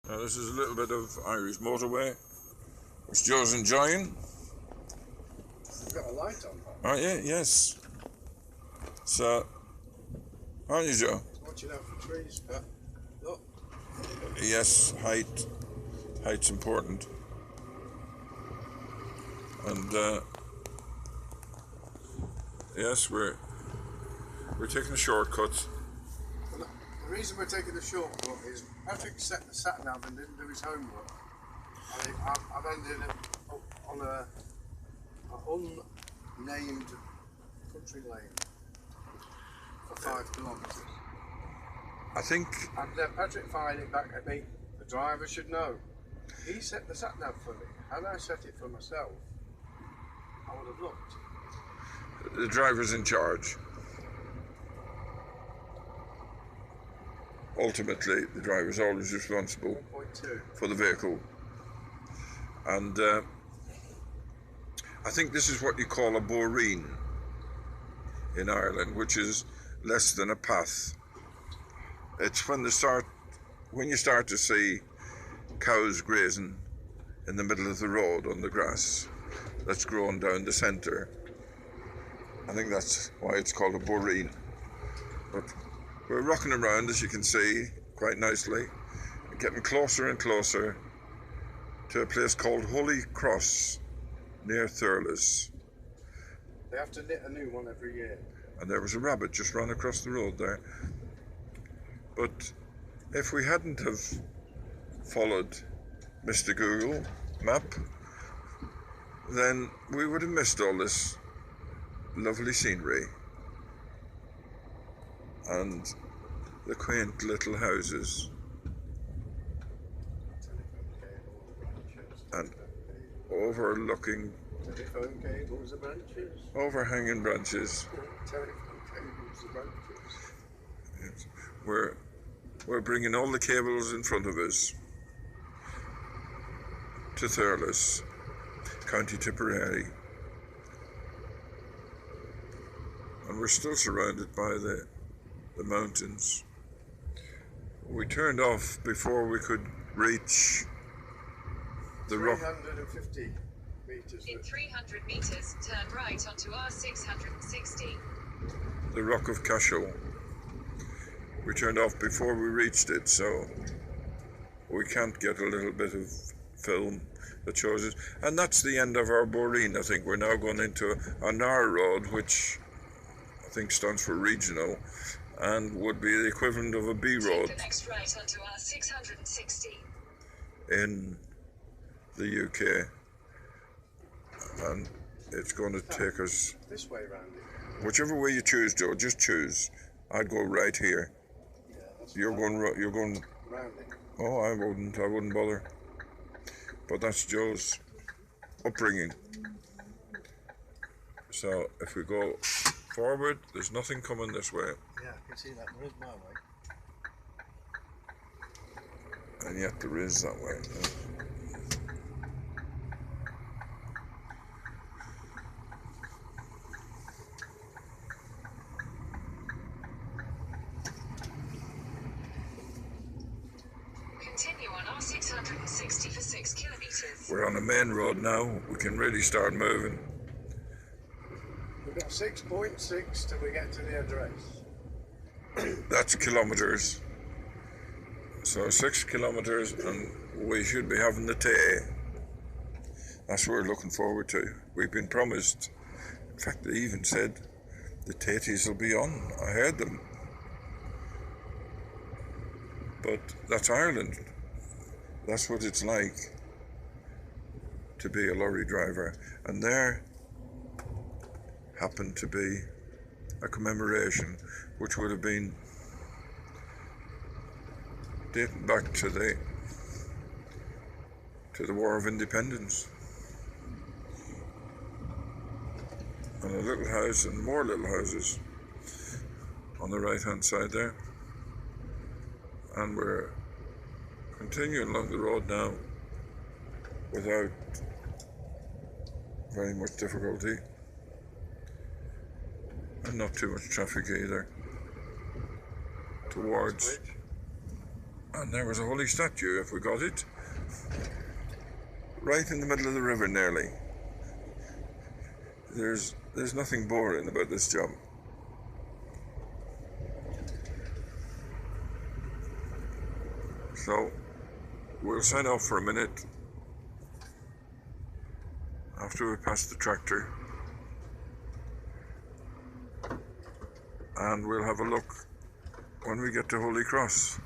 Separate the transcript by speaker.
Speaker 1: Now this is a little bit of Irish motorway, which Joe's enjoying.
Speaker 2: You've got a light on.
Speaker 1: Oh yeah, yes. So, aren't you, Joe?
Speaker 2: Watching out for trees, but look.
Speaker 1: Yes, height's important. And yes, we're taking a shortcut.
Speaker 2: Well, the reason we're taking the shortcut is Patrick set the sat nav and didn't do his homework. I've ended up on a unnamed country lane for 5 kilometres.
Speaker 1: I think.
Speaker 2: And Patrick fired it back at me. The driver should know. He set the sat nav for me. Had I set it for myself, I would have looked.
Speaker 1: The driver's in charge. Ultimately, the driver is always responsible
Speaker 2: 1.2
Speaker 1: for the vehicle. And I think this is what you call a Boreen in Ireland, which is less than a path. It's when you start to see cows grazing in the middle of the road on the grass that's grown down the centre. I think that's why it's called a Boreen. But we're rocking around, as you can see, quite nicely, getting closer and closer to a place called Holy Cross near Thurles.
Speaker 2: They have to knit a new one every year.
Speaker 1: And there was a rabbit just ran across the road there. But if we hadn't have followed Mr. Google map, then we would have missed all this lovely scenery and the quaint little houses and overlooking
Speaker 2: telephone cables and branches.
Speaker 1: Overhanging branches.
Speaker 2: Telephone cables and branches.
Speaker 1: Yes. We're bringing all the cables in front of us to Thurles, County Tipperary, and we're still surrounded by the mountains. We turned off before we could reach the rock.
Speaker 2: 350 metres.
Speaker 3: In 300 metres, turn right onto R660.
Speaker 1: The rock of Cashel. We turned off before we reached it, so we can't get a little bit of film that shows it. And that's the end of our Boreen. I think we're now going into a narrow road, which I think stands for regional, and would be the equivalent of a B road.
Speaker 3: Take the next right onto R660.
Speaker 1: In the UK, and it's going to take us
Speaker 2: This way round it.
Speaker 1: whichever way you choose, Joe. Just choose. I'd go right here.
Speaker 2: Yeah, that's
Speaker 1: You're going
Speaker 2: round it.
Speaker 1: Oh, I wouldn't bother. But that's Joe's upbringing. So if we go forward, there's nothing coming this way,
Speaker 2: Yeah, I can see that. There is my way.
Speaker 1: and yet there is that way.
Speaker 3: Continue on R660 for 6 kilometres.
Speaker 1: We're on a main road now. We can really start moving.
Speaker 2: We've got 6.6 till we get to the address.
Speaker 1: That's kilometres. So 6 kilometres, and we should be having the tea. That's what we're looking forward to. We've been promised. In fact, they even said the taties will be on. I heard them. But that's Ireland. That's what it's like to be a lorry driver. And there happened to be a commemoration which would have been dating back to the War of Independence. And a little house and more little houses on the right hand side there. And we're continuing along the road now without very much difficulty and not too much traffic either towards And there was a holy statue, if we got it. Right in the middle of the river, nearly. There's nothing boring about this job. So we'll sign off for a minute after we pass the tractor, and we'll have a look when we get to Holy Cross.